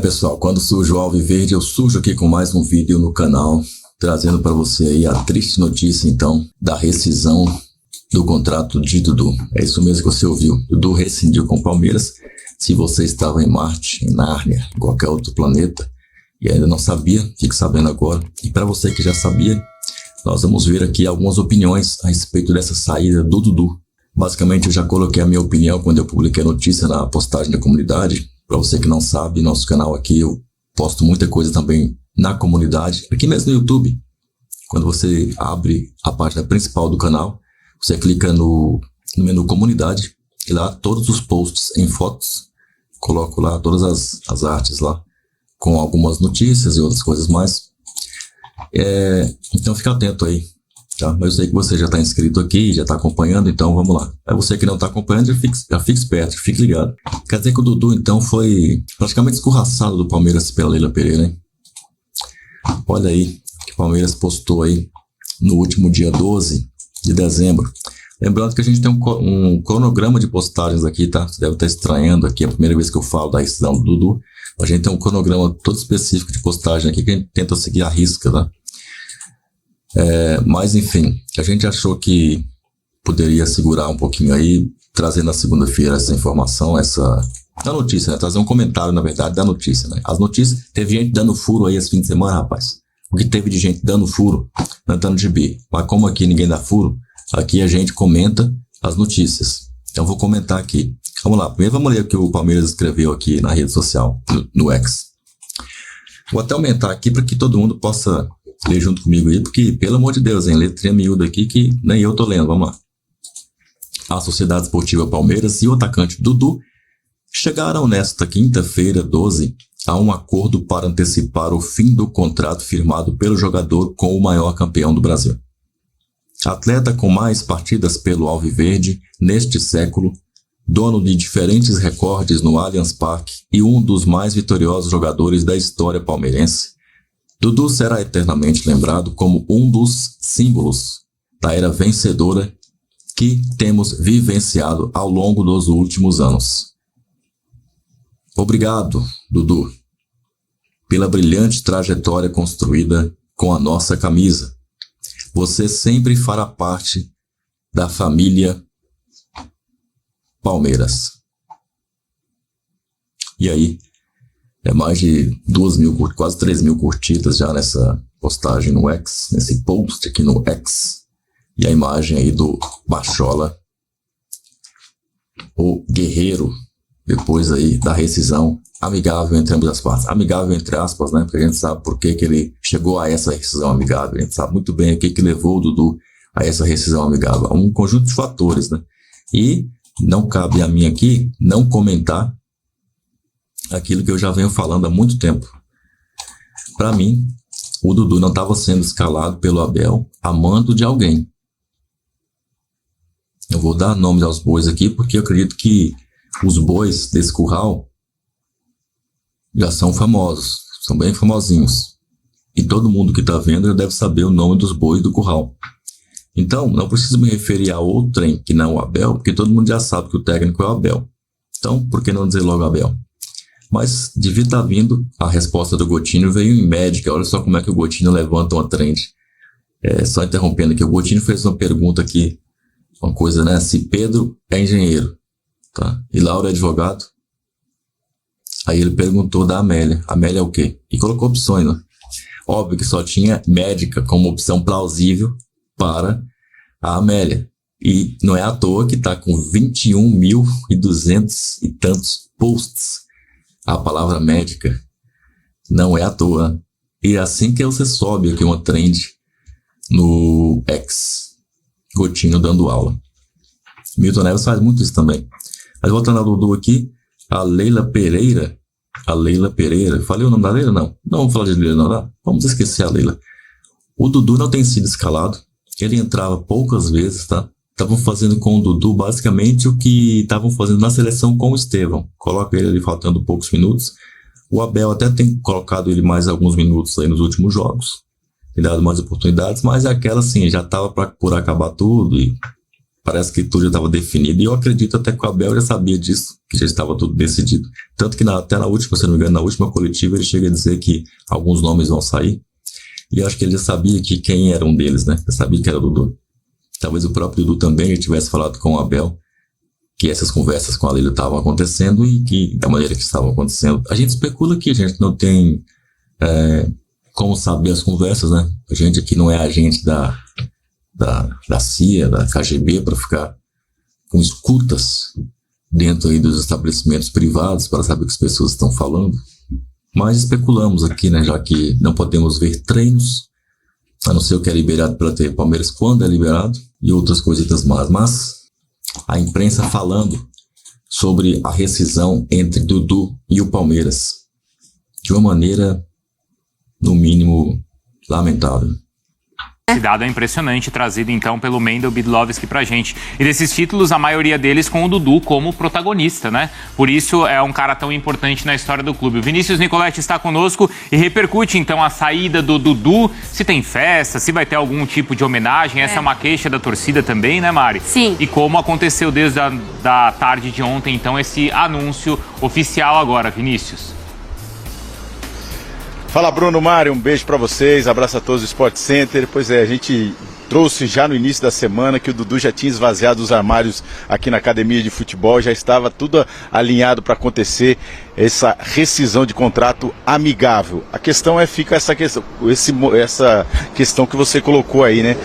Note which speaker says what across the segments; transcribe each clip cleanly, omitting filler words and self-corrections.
Speaker 1: Pessoal, quando surge o Alviverde, eu surjo aqui com mais um vídeo no canal, trazendo para você aí a triste notícia, então, da rescisão do contrato de Dudu. É isso mesmo que você ouviu. Dudu rescindiu com o Palmeiras. Se você estava em Marte, em Nárnia, em qualquer outro planeta, e ainda não sabia, fique sabendo agora. E para você que já sabia, nós vamos ver aqui algumas opiniões a respeito dessa saída do Dudu. Basicamente, eu já coloquei a minha opinião quando eu publiquei a notícia na postagem da comunidade. Para você que não sabe, nosso canal aqui eu posto muita coisa também na comunidade, aqui mesmo no YouTube. Quando você abre a página principal do canal, você clica no menu comunidade e lá todos os posts em fotos, coloco lá todas as artes lá, com algumas notícias e outras coisas mais. Então fica atento aí, tá? Mas eu sei que você já está inscrito aqui, já está acompanhando, então vamos lá. É você que não está acompanhando, já fique esperto, fique ligado. Quer dizer que o Dudu então foi praticamente escorraçado do Palmeiras pela Leila Pereira, hein? Olha aí, que o Palmeiras postou aí no último dia 12 de dezembro. Lembrando que a gente tem um cronograma de postagens aqui, tá? Você deve estar estranhando aqui, é a primeira vez que eu falo da rescisão do Dudu. A gente tem um cronograma todo específico de postagem aqui que a gente tenta seguir a risca, tá? Mas enfim, a gente achou que poderia segurar um pouquinho aí, trazer na segunda-feira essa informação, da notícia, né? Trazer um comentário, na verdade, da notícia, né? As notícias, teve gente dando furo aí esse fim de semana, rapaz. O que teve de gente dando furo, andando de B. Mas como aqui ninguém dá furo, aqui a gente comenta as notícias. Então vou comentar aqui. Vamos lá, primeiro vamos ler o que o Palmeiras escreveu aqui na rede social, no X. Vou até aumentar aqui para que todo mundo possa ler junto comigo aí, porque, pelo amor de Deus, hein, letrinha miúda aqui que nem eu tô lendo, vamos lá. A Sociedade Esportiva Palmeiras e o atacante Dudu chegaram nesta quinta-feira, 12, a um acordo para antecipar o fim do contrato firmado pelo jogador com o maior campeão do Brasil. Atleta com mais partidas pelo Alviverde neste século, dono de diferentes recordes no Allianz Parque e um dos mais vitoriosos jogadores da história palmeirense, Dudu será eternamente lembrado como um dos símbolos da era vencedora que temos vivenciado ao longo dos últimos anos. Obrigado, Dudu, pela brilhante trajetória construída com a nossa camisa. Você sempre fará parte da família Palmeiras. E aí, mais de 2.000, quase 3.000 curtidas já nessa postagem no X, nesse post aqui no X. E a imagem aí do Bachola, o guerreiro, depois aí da rescisão amigável entre ambas as partes. Amigável entre aspas, né? Porque a gente sabe por que ele chegou a essa rescisão amigável. A gente sabe muito bem o que levou o Dudu a essa rescisão amigável. Um conjunto de fatores, né? E não cabe a mim aqui não comentar aquilo que eu já venho falando há muito tempo. Para mim, o Dudu não estava sendo escalado pelo Abel a mando de alguém. Eu vou dar nome aos bois aqui porque eu acredito que os bois desse curral já são famosos, são bem famosinhos. E todo mundo que está vendo já deve saber o nome dos bois do curral. Então, não preciso me referir a outrem que não o Abel, porque todo mundo já sabe que o técnico é o Abel. Então, por que não dizer logo Abel? Mas devia estar vindo, a resposta do Gotinho veio em médica. Olha só como é que o Gotinho levanta uma trend. Só interrompendo aqui, o Gotinho fez uma pergunta aqui, uma coisa, né? Se Pedro é engenheiro, tá? E Laura é advogado. Aí ele perguntou da Amélia. Amélia é o quê? E colocou opções, né? Óbvio que só tinha médica como opção plausível para a Amélia. E não é à toa que está com 21.200 e tantos posts. A palavra médica não é à toa. E assim que você sobe aqui uma trend no X, Gotinho dando aula. Milton Neves faz muito isso também. Mas voltando ao Dudu aqui, a Leila Pereira. Falei o nome da Leila? Não. Não vamos falar de Leila, não. Tá? Vamos esquecer a Leila. O Dudu não tem sido escalado. Ele entrava poucas vezes, tá? Estavam fazendo com o Dudu basicamente o que estavam fazendo na seleção com o Estevão. Coloca ele ali faltando poucos minutos. O Abel até tem colocado ele mais alguns minutos aí nos últimos jogos. Tem dado mais oportunidades, mas aquela assim, já estava por acabar tudo e parece que tudo já estava definido, e eu acredito até que o Abel já sabia disso, que já estava tudo decidido. Tanto que até na última, se não me engano, na última coletiva, ele chega a dizer que alguns nomes vão sair, e eu acho que ele já sabia que quem era um deles, né? Já sabia que era o Dudu. Talvez o próprio Dudu também já tivesse falado com o Abel que essas conversas com a Lília estavam acontecendo e que da maneira que estavam acontecendo. A gente especula que a gente não tem como saber as conversas, né? A gente aqui não é agente da CIA, da KGB, para ficar com escutas dentro aí dos estabelecimentos privados para saber o que as pessoas estão falando. Mas especulamos aqui, né? Já que não podemos ver treinos, a não ser o que é liberado pela TV Palmeiras, quando é liberado, e outras coisitas mais. Mas a imprensa falando sobre a rescisão entre Dudu e o Palmeiras de uma maneira, no mínimo, lamentável.
Speaker 2: Esse dado é impressionante, trazido então pelo Mendel Bidlovski pra gente. E desses títulos, a maioria deles com o Dudu como protagonista, né? Por isso é um cara tão importante na história do clube. O Vinícius Nicoletti está conosco e repercute então a saída do Dudu, se tem festa, se vai ter algum tipo de homenagem. Essa é uma queixa da torcida também, né, Mari?
Speaker 3: Sim.
Speaker 2: E como aconteceu desde a tarde de ontem, então, esse anúncio oficial agora, Vinícius.
Speaker 4: Fala, Bruno, Mário, um beijo pra vocês, abraço a todos do Sport Center. Pois é, a gente trouxe já no início da semana que o Dudu já tinha esvaziado os armários aqui na academia de futebol, já estava tudo alinhado para acontecer essa rescisão de contrato amigável. A questão fica essa questão que você colocou aí, né?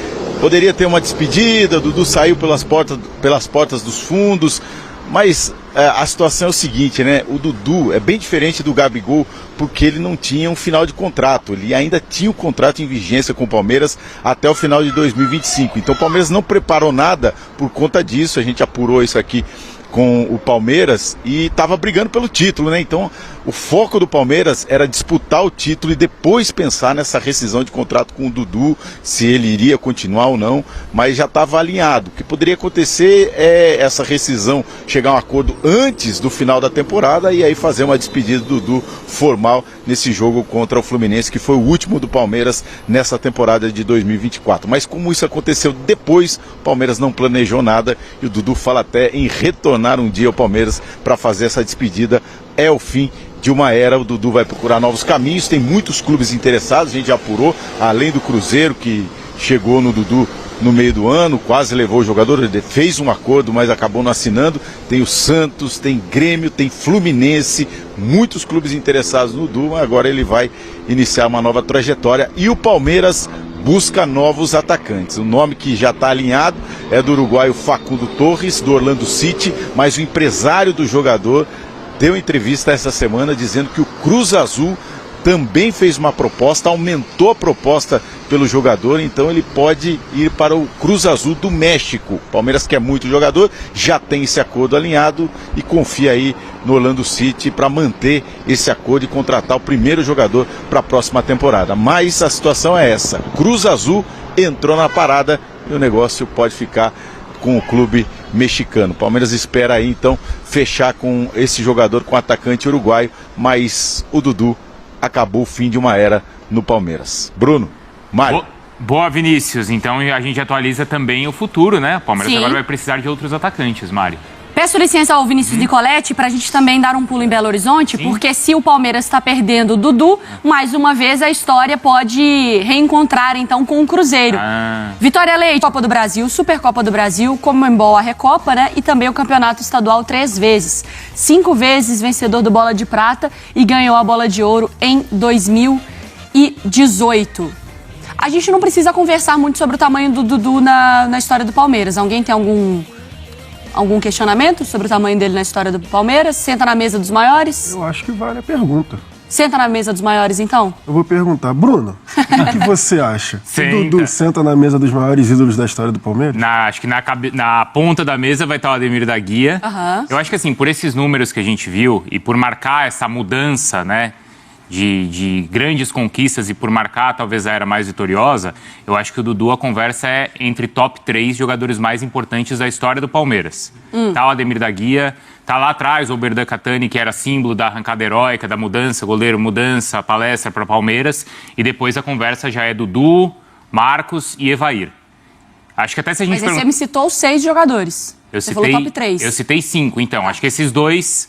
Speaker 4: Poderia ter uma despedida, o Dudu saiu pelas portas dos fundos, mas a situação é o seguinte, né? O Dudu é bem diferente do Gabigol, porque ele não tinha um final de contrato. Ele ainda tinha o contrato em vigência com o Palmeiras até o final de 2025. Então o Palmeiras não preparou nada por conta disso. A gente apurou isso aqui com o Palmeiras e estava brigando pelo título, né? Então o foco do Palmeiras era disputar o título e depois pensar nessa rescisão de contrato com o Dudu, se ele iria continuar ou não, mas já estava alinhado. O que poderia acontecer é essa rescisão chegar a um acordo antes do final da temporada e aí fazer uma despedida do Dudu formal nesse jogo contra o Fluminense, que foi o último do Palmeiras nessa temporada de 2024. Mas como isso aconteceu depois, o Palmeiras não planejou nada e o Dudu fala até em retornar um dia ao Palmeiras para fazer essa despedida. É o fim de uma era, o Dudu vai procurar novos caminhos, tem muitos clubes interessados, a gente já apurou, além do Cruzeiro, que chegou no Dudu no meio do ano, quase levou o jogador, ele fez um acordo, mas acabou não assinando. Tem o Santos, tem Grêmio, tem Fluminense, muitos clubes interessados no Dudu, agora ele vai iniciar uma nova trajetória e o Palmeiras busca novos atacantes. O nome que já está alinhado é do uruguaio Facundo Torres, do Orlando City, mas o empresário do jogador deu entrevista essa semana dizendo que o Cruz Azul também fez uma proposta, aumentou a proposta pelo jogador, então ele pode ir para o Cruz Azul do México. O Palmeiras quer muito o jogador, já tem esse acordo alinhado e confia aí no Orlando City para manter esse acordo e contratar o primeiro jogador para a próxima temporada. Mas a situação é essa, Cruz Azul entrou na parada e o negócio pode ficar com o clube mexicano. O Palmeiras espera aí então fechar com esse jogador, com o atacante uruguaio, mas o Dudu acabou o fim de uma era no Palmeiras. Bruno, Mário.
Speaker 2: Boa, Vinícius. Então a gente atualiza também o futuro, né? O Palmeiras agora vai precisar de outros atacantes, Mário.
Speaker 3: Peço licença ao Vinícius Nicoletti para a gente também dar um pulo em Belo Horizonte, porque se o Palmeiras está perdendo o Dudu, mais uma vez a história pode reencontrar então com o Cruzeiro. Vitória Leite, Copa do Brasil, Supercopa do Brasil, Comembol, a Recopa, né? E também o Campeonato Estadual 3 vezes. 5 vezes vencedor do Bola de Prata e ganhou a Bola de Ouro em 2018. A gente não precisa conversar muito sobre o tamanho do Dudu na história do Palmeiras. Alguém tem algum questionamento sobre o tamanho dele na história do Palmeiras? Senta na mesa dos maiores?
Speaker 5: Eu acho que vale a pergunta.
Speaker 3: Senta na mesa dos maiores, então?
Speaker 5: Eu vou perguntar, Bruno, o que você acha?
Speaker 2: Senta.
Speaker 5: O Dudu senta na mesa dos maiores ídolos da história do Palmeiras?
Speaker 2: Acho que na ponta da mesa vai estar o Ademir da Guia. Eu acho que assim, por esses números que a gente viu e por marcar essa mudança, né, de grandes conquistas e por marcar talvez a era mais vitoriosa, eu acho que o Dudu, a conversa é entre top 3 jogadores mais importantes da história do Palmeiras. Tá o Ademir da Guia, tá lá atrás o Oberdan Catani, que era símbolo da arrancada heróica, da mudança, goleiro mudança, palestra para Palmeiras, e depois a conversa já é Dudu, Marcos e Evair. Acho que até se a gente
Speaker 3: Mas você me citou 6 jogadores. Você falou top 3.
Speaker 2: Eu citei 5, então. Acho que esses 2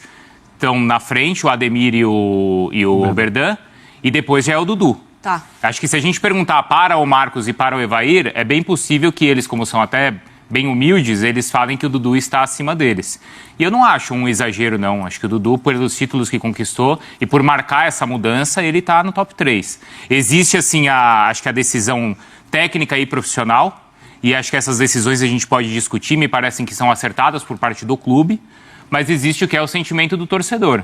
Speaker 2: estão na frente, o Ademir e o Berdan, e depois já é o Dudu.
Speaker 3: Tá.
Speaker 2: Acho que se a gente perguntar para o Marcos e para o Evair, é bem possível que eles, como são até bem humildes, eles falem que o Dudu está acima deles. E eu não acho um exagero, não. Acho que o Dudu, pelos títulos que conquistou e por marcar essa mudança, ele está no top 3. Existe, assim, acho que a decisão técnica e profissional, e acho que essas decisões a gente pode discutir, me parecem que são acertadas por parte do clube, mas existe o que é o sentimento do torcedor.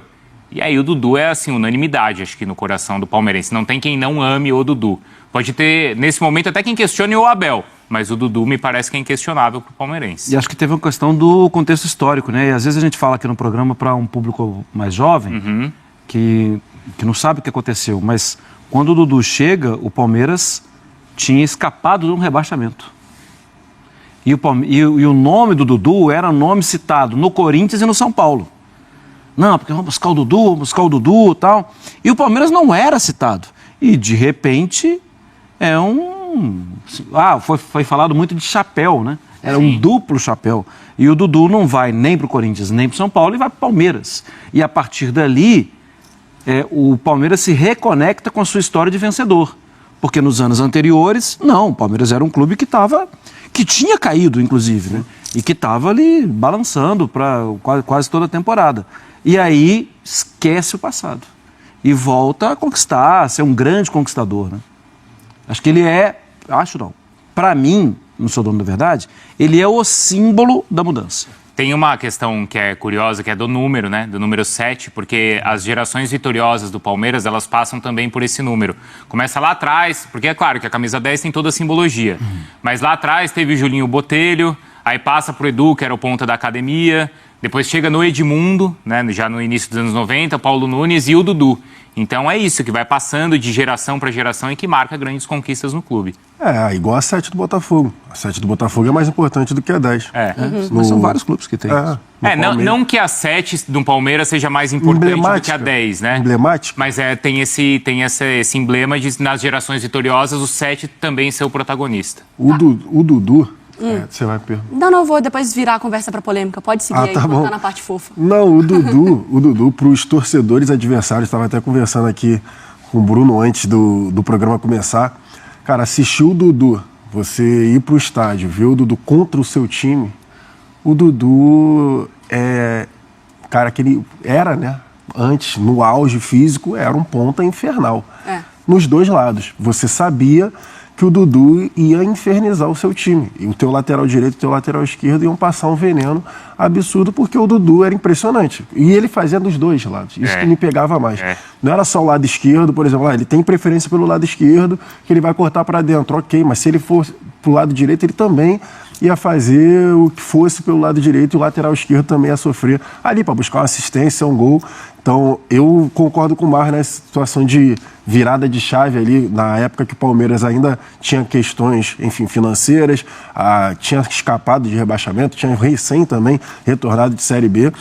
Speaker 2: E aí o Dudu é, assim, unanimidade, acho que no coração do palmeirense. Não tem quem não ame o Dudu. Pode ter, nesse momento, até quem questione o Abel, mas o Dudu me parece que é inquestionável para o palmeirense.
Speaker 6: E acho que teve uma questão do contexto histórico, né? E às vezes a gente fala aqui no programa para um público mais jovem, que não sabe o que aconteceu, mas quando o Dudu chega, o Palmeiras tinha escapado de um rebaixamento. E o nome do Dudu era nome citado no Corinthians e no São Paulo. Não, porque vamos buscar o Dudu e tal. E o Palmeiras não era citado. E, de repente, foi falado muito de chapéu, né? Era um duplo chapéu. E o Dudu não vai nem para o Corinthians, nem para o São Paulo, e vai para o Palmeiras. E, a partir dali, o Palmeiras se reconecta com a sua história de vencedor. Porque nos anos anteriores, não, o Palmeiras era um clube que tinha caído, inclusive, né? E que estava ali balançando para quase toda a temporada. E aí esquece o passado e volta a conquistar, a ser um grande conquistador, né? Acho que ele para mim, não sou dono da verdade, ele é o símbolo da mudança.
Speaker 2: Tem uma questão que é curiosa, que é do número, né? Do número 7, porque as gerações vitoriosas do Palmeiras, elas passam também por esse número. Começa lá atrás, porque é claro que a camisa 10 tem toda a simbologia, mas lá atrás teve o Julinho Botelho, aí passa pro Edu, que era o ponta da academia, depois chega no Edmundo, né? Já no início dos anos 90, Paulo Nunes e o Dudu. Então é isso, que vai passando de geração para geração e que marca grandes conquistas no clube.
Speaker 5: Igual a 7 do Botafogo. A 7 do Botafogo é mais importante do que a 10.
Speaker 6: Mas são vários clubes que tem isso.
Speaker 2: Não que a 7 do Palmeiras seja mais importante do que a 10, né?
Speaker 5: Emblemática.
Speaker 2: Mas tem esse emblema de, nas gerações vitoriosas, o 7 também ser o protagonista.
Speaker 5: O Dudu... você vai perguntar.
Speaker 3: Não, vou depois virar a conversa para polêmica. Pode seguir aí, botar na parte fofa.
Speaker 5: Não, o Dudu para os torcedores adversários, estava até conversando aqui com o Bruno antes do programa começar. Cara, assistir o Dudu, você ir para o estádio, ver o Dudu contra o seu time, o Dudu cara, que ele era, né? Antes, no auge físico, era um ponta infernal. Nos dois lados. Você sabia que o Dudu ia infernizar o seu time. E o teu lateral direito e o teu lateral esquerdo iam passar um veneno absurdo, porque o Dudu era impressionante. E ele fazia dos dois lados. Isso que me pegava mais. Não era só o lado esquerdo, por exemplo, ele tem preferência pelo lado esquerdo, que ele vai cortar para dentro. Ok, mas se ele for pro lado direito, ele também ia fazer o que fosse pelo lado direito, e o lateral esquerdo também ia sofrer ali para buscar uma assistência, um gol. Então, eu concordo com o Mar nessa situação de virada de chave ali, na época que o Palmeiras ainda tinha questões, enfim, financeiras, tinha escapado de rebaixamento, tinha recém também retornado de Série B,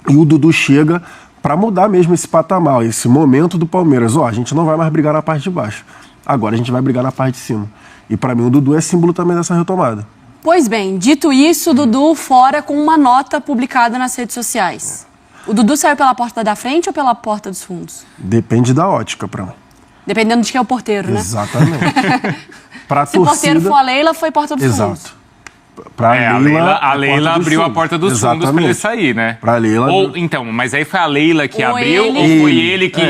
Speaker 5: e o Dudu chega para mudar mesmo esse patamar, esse momento do Palmeiras. A gente não vai mais brigar na parte de baixo, agora a gente vai brigar na parte de cima. E para mim o Dudu é símbolo também dessa retomada.
Speaker 3: Pois bem, dito isso, o Dudu fora com uma nota publicada nas redes sociais. O Dudu saiu pela porta da frente ou pela porta dos fundos?
Speaker 5: Depende da ótica, pra mim.
Speaker 3: Dependendo de quem é o porteiro, né?
Speaker 5: Exatamente.
Speaker 3: Se o porteiro for a Leila, foi porta dos fundos.
Speaker 5: Exato. A
Speaker 2: Leila abriu a porta dos fundos para ele sair, né?
Speaker 5: Pra Leila...
Speaker 2: Então, mas aí foi a Leila que abriu ou foi ele que...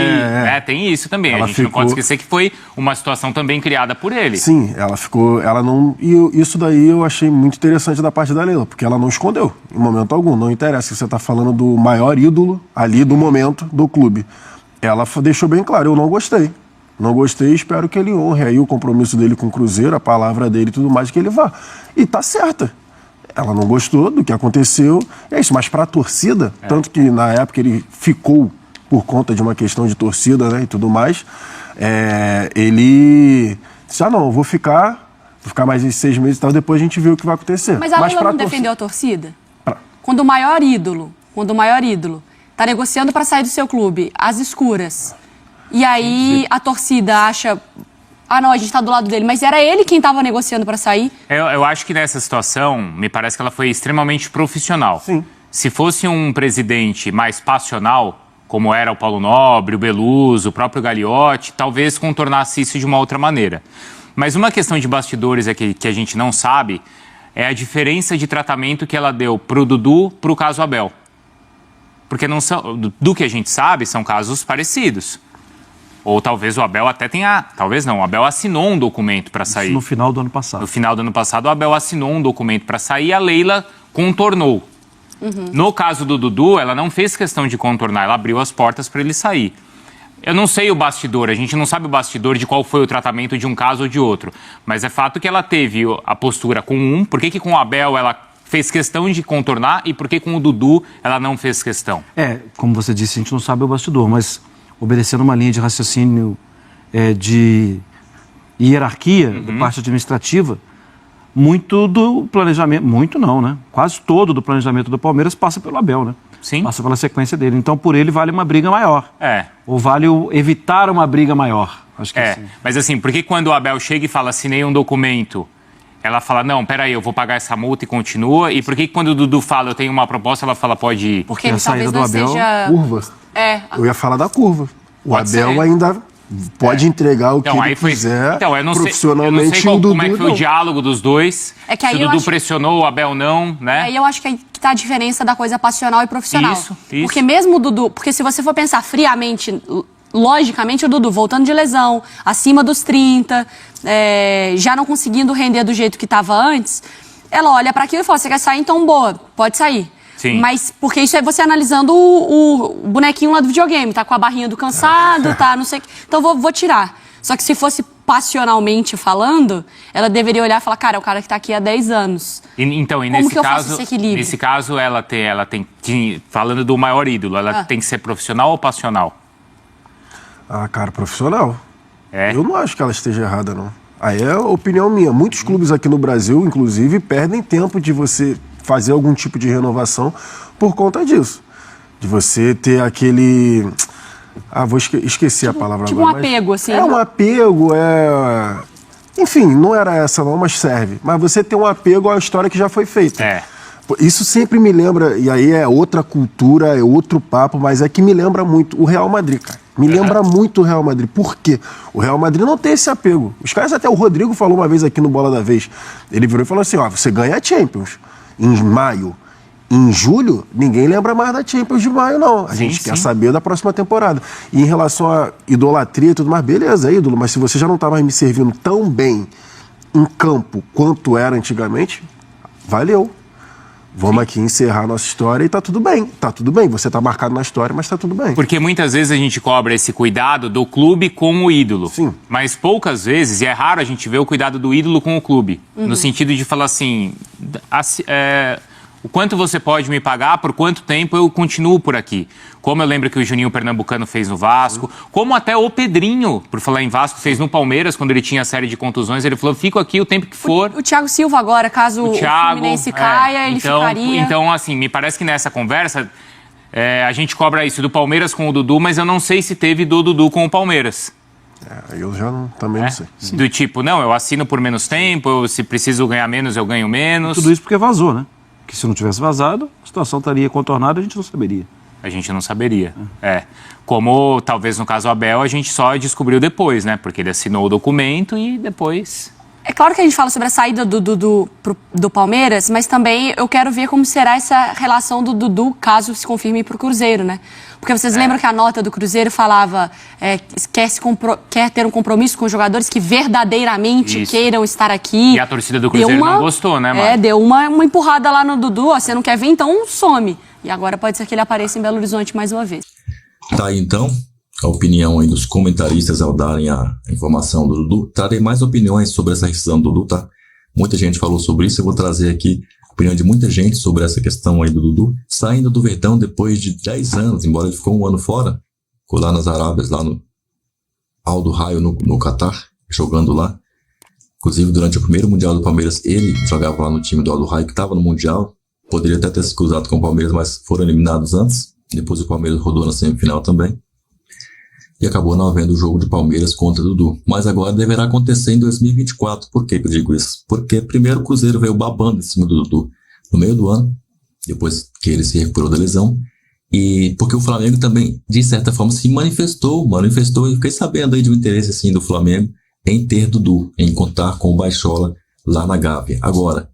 Speaker 2: tem isso também. Ela a gente não pode esquecer que foi uma situação também criada por ele.
Speaker 5: Sim, ela não... E isso daí eu achei muito interessante da parte da Leila, porque ela não escondeu, em momento algum. Não interessa se você tá falando do maior ídolo ali do momento do clube. Ela deixou bem claro, eu não gostei. Não gostei, espero que ele honre aí o compromisso dele com o Cruzeiro, a palavra dele e tudo mais, que ele vá. E tá certa. Ela não gostou do que aconteceu, é isso. Mas pra torcida, tanto que na época ele ficou por conta de uma questão de torcida, né, e tudo mais, ele disse, eu vou ficar mais esses 6 meses e tal, depois a gente vê o que vai acontecer.
Speaker 3: Mas a Leila não defendeu a torcida? Quando o maior ídolo tá negociando para sair do seu clube, às escuras, e aí a torcida acha ah, não, a gente tá do lado dele, mas era ele quem tava negociando para sair.
Speaker 2: Eu acho que nessa situação, me parece que ela foi extremamente profissional.
Speaker 5: Sim.
Speaker 2: Se fosse um presidente mais passional, como era o Paulo Nobre, o Beluso, o próprio Gagliotti, talvez contornasse isso de uma outra maneira. Mas uma questão de bastidores que a gente não sabe é a diferença de tratamento que ela deu pro Dudu, pro caso Abel. Porque não são, do que a gente sabe, são casos parecidos. Ou talvez o Abel até tenha... Talvez não, o Abel assinou um documento para sair.
Speaker 6: Isso no final do ano passado.
Speaker 2: No final do ano passado, o Abel assinou um documento para sair e a Leila contornou. No caso do Dudu, ela não fez questão de contornar, ela abriu as portas para ele sair. Eu não sei o bastidor, a gente não sabe o bastidor de qual foi o tratamento de um caso ou de outro. Mas é fato que ela teve a postura com um, por que com o Abel ela fez questão de contornar e por que com o Dudu ela não fez questão?
Speaker 6: Como você disse, a gente não sabe o bastidor, mas obedecendo uma linha de raciocínio de hierarquia da parte administrativa, muito do planejamento, muito não, né? Quase todo do planejamento do Palmeiras passa pelo Abel, né?
Speaker 2: Sim.
Speaker 6: Passa pela sequência dele. Então, por ele, vale uma briga maior. Ou vale evitar uma briga maior. Acho que assim.
Speaker 2: Mas assim, por que quando o Abel chega e fala, assinei um documento, ela fala, não, peraí, eu vou pagar essa multa e continua? E por que quando o Dudu fala, eu tenho uma proposta, ela fala, pode ir?
Speaker 3: Porque
Speaker 6: a
Speaker 3: ele
Speaker 6: saída
Speaker 3: talvez
Speaker 6: do
Speaker 3: não
Speaker 6: Abel,
Speaker 3: seja...
Speaker 5: Curva. Eu ia falar da curva. O
Speaker 2: Pode
Speaker 5: Abel
Speaker 2: ser.
Speaker 5: ainda pode entregar o que ele quiser
Speaker 2: Então, eu não
Speaker 5: profissionalmente.
Speaker 2: sei
Speaker 5: o Dudu
Speaker 2: como é que foi
Speaker 5: não.
Speaker 2: o diálogo dos dois.
Speaker 3: É que aí
Speaker 2: se o
Speaker 3: eu
Speaker 2: Dudu
Speaker 3: acho-
Speaker 2: pressionou, o Abel não, né?
Speaker 3: Aí eu acho que tá a diferença da coisa passional e profissional.
Speaker 2: Isso.
Speaker 3: Porque mesmo o Dudu... Porque se você for pensar friamente, logicamente, o Dudu voltando de lesão, acima dos 30, já não conseguindo render do jeito que estava antes, ela olha para aquilo e fala, você quer sair? Então, boa, pode sair.
Speaker 2: Sim.
Speaker 3: Mas porque isso é você analisando o bonequinho lá do videogame, tá com a barrinha do cansado, tá não sei o que. Então vou tirar. Só que se fosse passionalmente falando, ela deveria olhar e falar, cara, é o cara que tá aqui há 10 anos.
Speaker 2: Então, e
Speaker 3: Como
Speaker 2: nesse
Speaker 3: que eu faço
Speaker 2: caso,
Speaker 3: esse equilíbrio?
Speaker 2: nesse caso ela tem falando do maior ídolo, ela tem que ser profissional ou passional?
Speaker 5: Ah, cara, profissional.
Speaker 2: É?
Speaker 5: Eu não acho que ela esteja errada, não. Aí é a opinião minha. Muitos clubes aqui no Brasil, inclusive, perdem tempo de você fazer algum tipo de renovação por conta disso. De você ter aquele... esqueci a palavra
Speaker 3: Tipo
Speaker 5: agora.
Speaker 3: um apego, assim.
Speaker 5: É um apego, Enfim, não era essa não, mas serve. Mas você tem um apego à história que já foi feita. Isso sempre me lembra, e aí é outra cultura, é outro papo, mas é que me lembra muito o Real Madrid, cara. Me lembra muito o Real Madrid. Por quê? O Real Madrid não tem esse apego. Os caras, até o Rodrigo falou uma vez aqui no Bola da Vez, ele virou e falou assim, você ganha a Champions em maio. Em julho, ninguém lembra mais da Champions de maio, não. A gente quer saber da próxima temporada. E em relação à idolatria e tudo mais, beleza, é ídolo, mas se você já não tá mais me servindo tão bem em campo quanto era antigamente, valeu. Vamos aqui encerrar a nossa história e tá tudo bem. Tá tudo bem, você tá marcado na história, mas tá tudo bem.
Speaker 2: Porque muitas vezes a gente cobra esse cuidado do clube com o ídolo.
Speaker 5: Sim.
Speaker 2: Mas poucas vezes, e é raro a gente ver o cuidado do ídolo com o clube. No sentido de falar assim, o quanto você pode me pagar, por quanto tempo eu continuo por aqui. Como eu lembro que o Juninho Pernambucano fez no Vasco, como até o Pedrinho, por falar em Vasco, fez no Palmeiras, quando ele tinha a série de contusões, ele falou, fico aqui o tempo que for.
Speaker 3: O Thiago Silva agora, caso o Fluminense caia, ele ficaria...
Speaker 2: Então, assim, me parece que nessa conversa, a gente cobra isso do Palmeiras com o Dudu, mas eu não sei se teve do Dudu com o Palmeiras.
Speaker 5: Eu já também não sei.
Speaker 2: Do tipo, não, eu assino por menos tempo, se preciso ganhar menos, eu ganho menos.
Speaker 6: Tudo isso porque vazou, né? Que se não tivesse vazado, a situação estaria contornada, a gente não saberia.
Speaker 2: A gente não saberia. Como, talvez no caso Abel, a gente só descobriu depois, né? Porque ele assinou o documento e depois...
Speaker 3: É claro que a gente fala sobre a saída do Palmeiras, mas também eu quero ver como será essa relação do Dudu, caso se confirme para o Cruzeiro, né? Porque vocês lembram que a nota do Cruzeiro falava quer ter um compromisso com os jogadores que verdadeiramente queiram estar aqui.
Speaker 2: E a torcida do Cruzeiro não gostou, né, Mari?
Speaker 3: Deu uma empurrada lá no Dudu, você não quer vir, então some. E agora pode ser que ele apareça em Belo Horizonte mais uma vez.
Speaker 1: Tá aí, então, a opinião aí dos comentaristas ao darem a informação do Dudu. Trarei mais opiniões sobre essa rescisão do Dudu, tá? Muita gente falou sobre isso, eu vou trazer aqui a opinião de muita gente sobre essa questão aí do Dudu. Saindo do Verdão depois de 10 anos, embora ele ficou um ano fora, ficou lá nas Arábias, lá no Al Duhail, no Catar, jogando lá. Inclusive, durante o primeiro Mundial do Palmeiras, ele jogava lá no time do Al Duhail, que estava no Mundial. Poderia até ter se cruzado com o Palmeiras, mas foram eliminados antes. Depois o Palmeiras rodou na semifinal também. e acabou não havendo o jogo de Palmeiras contra Dudu. Mas agora deverá acontecer em 2024. Por que eu digo isso? Porque primeiro o Cruzeiro veio babando em cima do Dudu no meio do ano, depois que ele se recuperou da lesão, e porque o Flamengo também, de certa forma, se manifestou, e fiquei sabendo aí de um interesse assim, do Flamengo em ter Dudu, em contar com o Baixola lá na Gávea. Agora,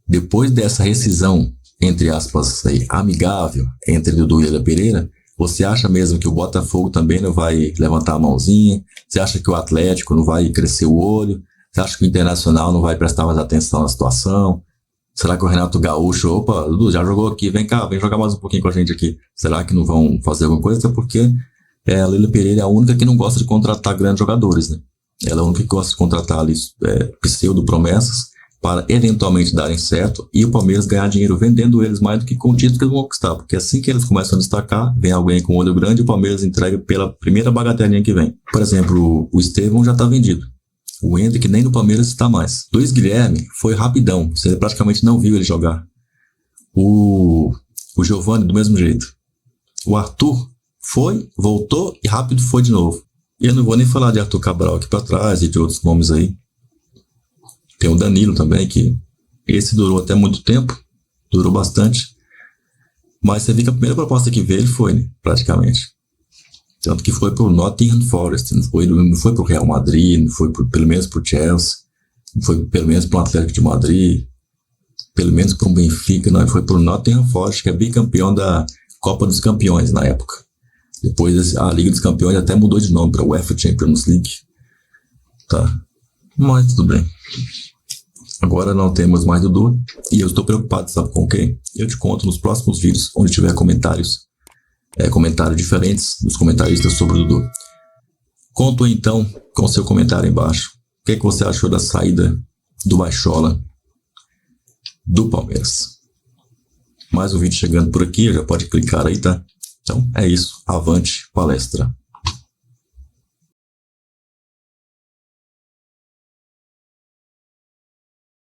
Speaker 1: depois dessa rescisão, entre aspas, aí, amigável entre Dudu e Lélia Pereira, você acha mesmo que o Botafogo também não vai levantar a mãozinha? Você acha que o Atlético não vai crescer o olho? Você acha que o Internacional não vai prestar mais atenção na situação? Será que o Renato Gaúcho, opa, Dudu, já jogou aqui, vem cá, vem jogar mais um pouquinho com a gente aqui. Será que não vão fazer alguma coisa? Até porque a Lélia Pereira é a única que não gosta de contratar grandes jogadores, né? Ela é a única que gosta de contratar ali pseudo-promessas para eventualmente darem certo e o Palmeiras ganhar dinheiro vendendo eles mais do que com o título que eles vão conquistar. Porque assim que eles começam a destacar, vem alguém com olho grande e o Palmeiras entrega pela primeira bagatelinha que vem. Por exemplo, o Estevão já está vendido. O Hendrick nem no Palmeiras está mais. Luiz Guilherme foi rapidão, você praticamente não viu ele jogar. O Giovani do mesmo jeito. O Arthur foi, voltou e rápido foi de novo. E eu não vou nem falar de Arthur Cabral aqui para trás e de outros nomes aí. Tem o Danilo também, que esse durou até muito tempo, durou bastante. Mas você viu que a primeira proposta que veio ele foi, né, praticamente. Tanto que foi pro Nottingham Forest, não foi pro Real Madrid, não foi pelo menos pro Chelsea, não foi pelo menos pro Atlético de Madrid, pelo menos pro Benfica, não, foi pro Nottingham Forest, que é bicampeão da Copa dos Campeões na época. Depois a Liga dos Campeões até mudou de nome para UEFA Champions League. Tá. Mas tudo bem. Agora não temos mais Dudu. E eu estou preocupado, sabe com quem? Eu te conto nos próximos vídeos, onde tiver comentários diferentes dos comentaristas sobre o Dudu. Conto então com seu comentário embaixo. O que você achou da saída do Baixola do Palmeiras? Mais um vídeo chegando por aqui, já pode clicar aí, tá? Então é isso. Avante palestra.